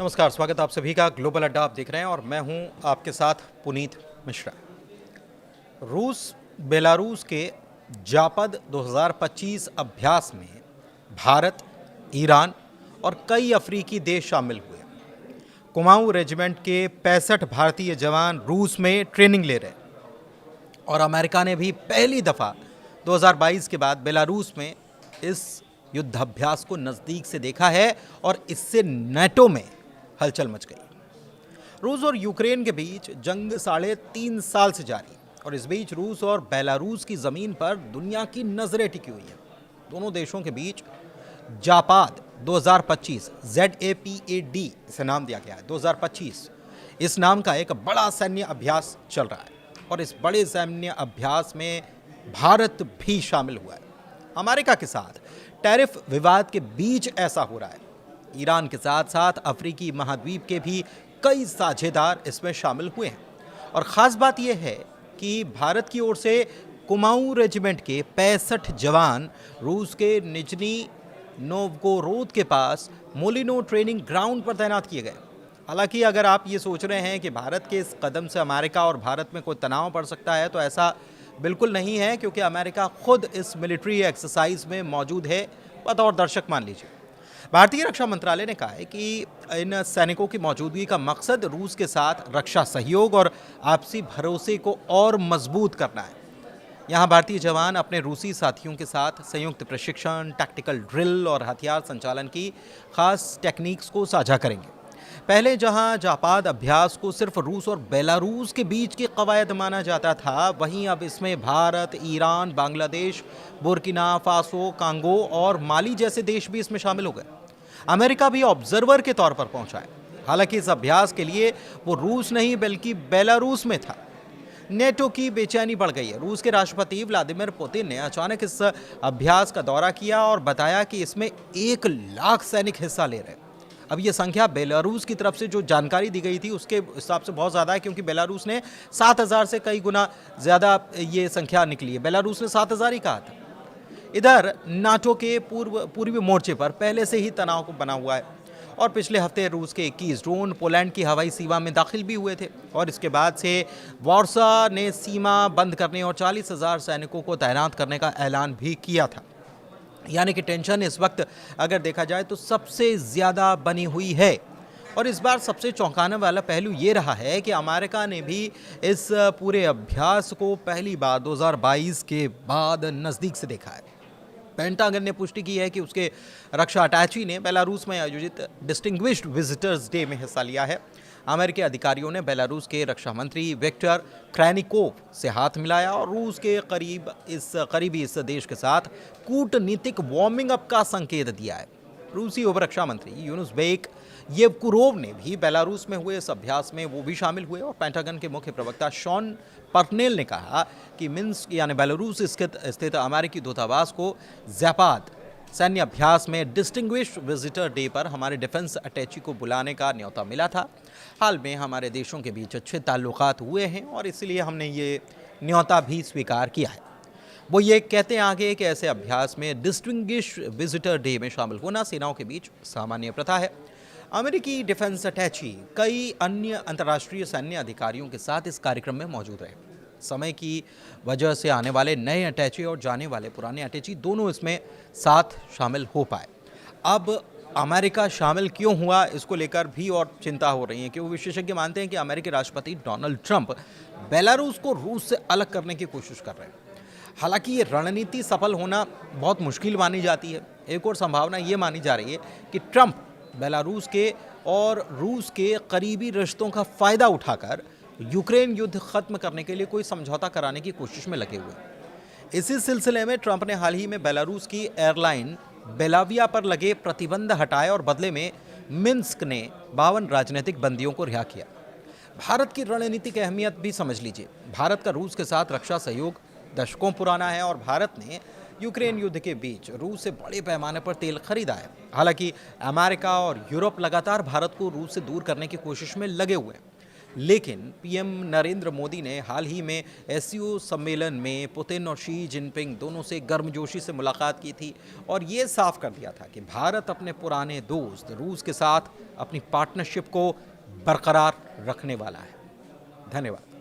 नमस्कार, स्वागत है आप सभी का ग्लोबल अड्डा आप देख रहे हैं और मैं हूं आपके साथ पुनीत मिश्रा। रूस बेलारूस के जापद 2025 अभ्यास में भारत, ईरान और कई अफ्रीकी देश शामिल हुए। कुमाऊं रेजिमेंट के 65 भारतीय जवान रूस में ट्रेनिंग ले रहे और अमेरिका ने भी पहली दफ़ा 2022 के बाद बेलारूस में इस युद्धाभ्यास को नज़दीक से देखा है और इससे नेटो में हलचल मच गई। रूस और यूक्रेन के बीच जंग 3.5 साल से जारी और इस बीच रूस और बेलारूस की ज़मीन पर दुनिया की नज़रें टिकी हुई हैं। दोनों देशों के बीच जापाद 2025 ZAPAD इसे नाम दिया गया है 2025 इस नाम का एक बड़ा सैन्य अभ्यास चल रहा है और इस बड़े सैन्य अभ्यास में भारत भी शामिल हुआ है। अमेरिका के साथ टैरिफ विवाद के बीच ऐसा हो रहा है। ईरान के साथ साथ अफ्रीकी महाद्वीप के भी कई साझेदार इसमें शामिल हुए हैं और ख़ास बात यह है कि भारत की ओर से कुमाऊं रेजिमेंट के 65 जवान रूस के निजनी नोवगोरोद के पास मोलिनो ट्रेनिंग ग्राउंड पर तैनात किए गए। हालांकि अगर आप ये सोच रहे हैं कि भारत के इस कदम से अमेरिका और भारत में कोई तनाव पड़ सकता है तो ऐसा बिल्कुल नहीं है, क्योंकि अमेरिका खुद इस मिलिट्री एक्सरसाइज में मौजूद है, बतौर दर्शक मान लीजिए। भारतीय रक्षा मंत्रालय ने कहा है कि इन सैनिकों की मौजूदगी का मकसद रूस के साथ रक्षा सहयोग और आपसी भरोसे को और मजबूत करना है। यहाँ भारतीय जवान अपने रूसी साथियों के साथ संयुक्त प्रशिक्षण, टैक्टिकल ड्रिल और हथियार संचालन की खास टेक्निक्स को साझा करेंगे। पहले जहां जापाद अभ्यास को सिर्फ रूस और बेलारूस के बीच की कवायद माना जाता था, वहीं अब इसमें Bharat, Iran, Bangladesh, Burkina Faso, Congo और माली जैसे देश भी इसमें शामिल हो गए। अमेरिका भी ऑब्जर्वर के तौर पर पहुंचा है। हालांकि इस अभ्यास के लिए वो रूस नहीं बल्कि बेलारूस में था। नेटो की बेचैनी बढ़ गई है। रूस के राष्ट्रपति व्लादिमीर पुतिन ने अचानक इस अभ्यास का दौरा किया और बताया कि इसमें 1 लाख सैनिक हिस्सा ले रहे हैं। अब ये संख्या बेलारूस की तरफ से जो जानकारी दी गई थी उसके हिसाब से बहुत ज़्यादा है, क्योंकि बेलारूस ने 7,000 से कई गुना ज़्यादा ये संख्या निकली है। बेलारूस ने 7,000 ही कहा था। इधर नाटो के पूर्वी मोर्चे पर पहले से ही तनाव को बना हुआ है और पिछले हफ्ते रूस के 21 ड्रोन पोलैंड की हवाई सीमा में दाखिल भी हुए थे और इसके बाद से वार्सा ने सीमा बंद करने और 40,000 सैनिकों को तैनात करने का ऐलान भी किया था। यानी कि टेंशन इस वक्त अगर देखा जाए तो सबसे ज़्यादा बनी हुई है। और इस बार सबसे चौंकाने वाला पहलू ये रहा है कि अमेरिका ने भी इस पूरे अभ्यास को पहली बार 2022 के बाद नज़दीक से देखा है। पेंटागन ने पुष्टि की है कि उसके रक्षा अटैची ने बेलारूस में आयोजित डिस्टिंग्विश्ड विजिटर्स डे में हिस्सा लिया है। अमेरिकी अधिकारियों ने बेलारूस के रक्षा मंत्री विक्टर क्रैनिकोव से हाथ मिलाया और रूस के करीबी इस देश के साथ कूटनीतिक वार्मिंग अप का संकेत दिया है। रूसी उप रक्षा मंत्री यूनुसबेक येवकुरोव ने भी बेलारूस में हुए इस अभ्यास में वो भी शामिल हुए और पेंटागन के मुख्य प्रवक्ता शॉन पर्टनेल ने कहा कि मिन्स्क यानी बेलारूस स्थित अमेरिकी दूतावास को ज़ैपाद सैन्य अभ्यास में डिस्टिंग्विश्ड विजिटर डे पर हमारे डिफेंस अटैची को बुलाने का न्योता मिला था। हाल में हमारे देशों के बीच अच्छे ताल्लुकात हुए हैं और इसलिए हमने ये न्योता भी स्वीकार किया है। वो ये कहते हैं आगे कि ऐसे अभ्यास में डिस्टिंग्विश्ड विजिटर डे में शामिल होना सेनाओं के बीच सामान्य प्रथा है। अमेरिकी डिफेंस अटैची कई अन्य अंतर्राष्ट्रीय सैन्य अधिकारियों के साथ इस कार्यक्रम में मौजूद रहे। समय की वजह से आने वाले नए अटैची और जाने वाले पुराने अटैची दोनों इसमें साथ शामिल हो पाए। अब अमेरिका शामिल क्यों हुआ, इसको लेकर भी और चिंता हो रही है, क्योंकि विशेषज्ञ मानते हैं कि अमेरिकी राष्ट्रपति डोनाल्ड ट्रंप बेलारूस को रूस से अलग करने की कोशिश कर रहे हैं। हालांकि ये रणनीति सफल होना बहुत मुश्किल मानी जाती है। एक और संभावना ये मानी जा रही है कि ट्रंप बेलारूस के और रूस के करीबी रिश्तों का फ़ायदा उठाकर यूक्रेन युद्ध खत्म करने के लिए कोई समझौता कराने की कोशिश में लगे हुए। इसी सिलसिले में ट्रंप ने हाल ही में बेलारूस की एयरलाइन बेलाविया पर लगे प्रतिबंध हटाए और बदले में मिन्स्क ने 52 राजनीतिक बंदियों को रिहा किया। भारत की रणनीतिक अहमियत भी समझ लीजिए। भारत का रूस के साथ रक्षा सहयोग दशकों पुराना है और भारत ने यूक्रेन युद्ध के बीच रूस से बड़े पैमाने पर तेल खरीदा है। हालांकि अमेरिका और यूरोप लगातार भारत को रूस से दूर करने की कोशिश में लगे हुए हैं। लेकिन पीएम नरेंद्र मोदी ने हाल ही में एससीओ सम्मेलन में पुतिन और शी जिनपिंग दोनों से गर्मजोशी से मुलाकात की थी और ये साफ कर दिया था कि भारत अपने पुराने दोस्त रूस के साथ अपनी पार्टनरशिप को बरकरार रखने वाला है। धन्यवाद।